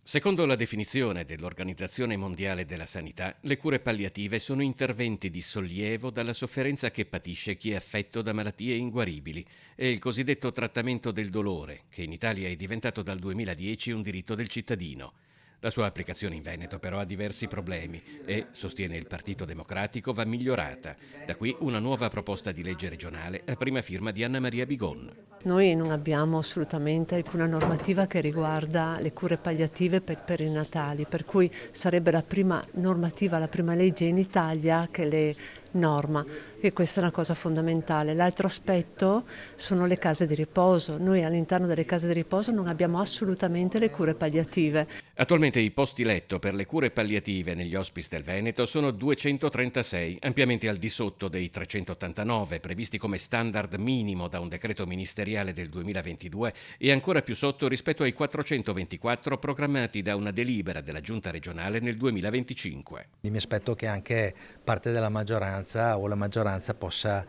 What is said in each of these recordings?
Secondo la definizione dell'Organizzazione Mondiale della Sanità, le cure palliative sono interventi di sollievo dalla sofferenza che patisce chi è affetto da malattie inguaribili. È il cosiddetto trattamento del dolore, che in Italia è diventato dal 2010 un diritto del cittadino. La sua applicazione in Veneto però ha diversi problemi e, sostiene il Partito Democratico, va migliorata. Da qui una nuova proposta di legge regionale a prima firma di Anna Maria Bigon. Noi non abbiamo assolutamente alcuna normativa che riguarda le cure palliative per i perinatali, per cui sarebbe la prima normativa, la prima legge in Italia che le norma, e questa è una cosa fondamentale. L'altro aspetto sono le case di riposo. Noi all'interno delle case di riposo non abbiamo assolutamente le cure palliative. Attualmente i posti letto per le cure palliative negli hospice del Veneto sono 236, ampiamente al di sotto dei 389 previsti come standard minimo da un decreto ministeriale del 2022 e ancora più sotto rispetto ai 424 programmati da una delibera della Giunta regionale nel 2025. Mi aspetto che anche parte della maggioranza o la maggioranza possa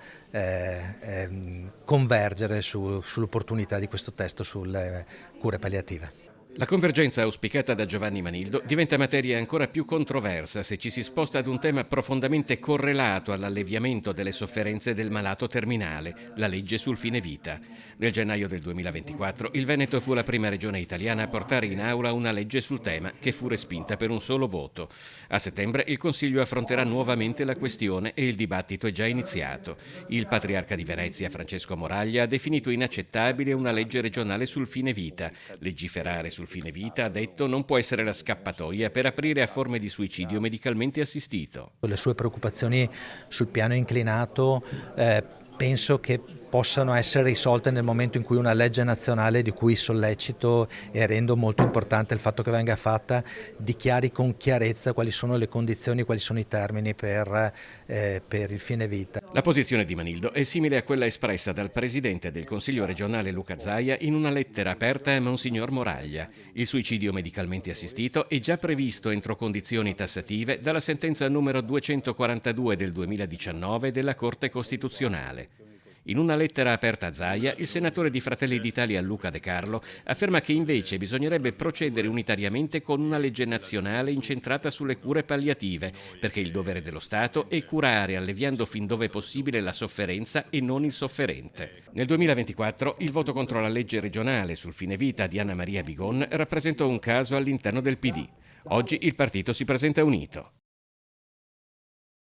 convergere sull'opportunità di questo testo sulle cure palliative. La convergenza auspicata da Giovanni Manildo diventa materia ancora più controversa se ci si sposta ad un tema profondamente correlato all'alleviamento delle sofferenze del malato terminale, la legge sul fine vita. Nel gennaio del 2024 il Veneto fu la prima regione italiana a portare in aula una legge sul tema che fu respinta per un solo voto. A settembre il Consiglio affronterà nuovamente la questione e il dibattito è già iniziato. Il patriarca di Venezia, Francesco Moraglia, ha definito inaccettabile una legge regionale sul fine vita. Legiferare sul fine vita, ha detto, non può essere la scappatoia per aprire a forme di suicidio medicalmente assistito. Le sue preoccupazioni sul piano inclinato penso che possano essere risolte nel momento in cui una legge nazionale, di cui sollecito e rendo molto importante il fatto che venga fatta, dichiari con chiarezza quali sono le condizioni, quali sono i termini per il fine vita. La posizione di Manildo è simile a quella espressa dal presidente del Consiglio regionale Luca Zaia in una lettera aperta a Monsignor Moraglia. Il suicidio medicalmente assistito è già previsto entro condizioni tassative dalla sentenza numero 242 del 2019 della Corte Costituzionale. In una lettera aperta a Zaia, il senatore di Fratelli d'Italia Luca De Carlo afferma che invece bisognerebbe procedere unitariamente con una legge nazionale incentrata sulle cure palliative, perché il dovere dello Stato è curare alleviando fin dove possibile la sofferenza e non il sofferente. Nel 2024 il voto contro la legge regionale sul fine vita di Anna Maria Bigon rappresentò un caso all'interno del PD. Oggi il partito si presenta unito.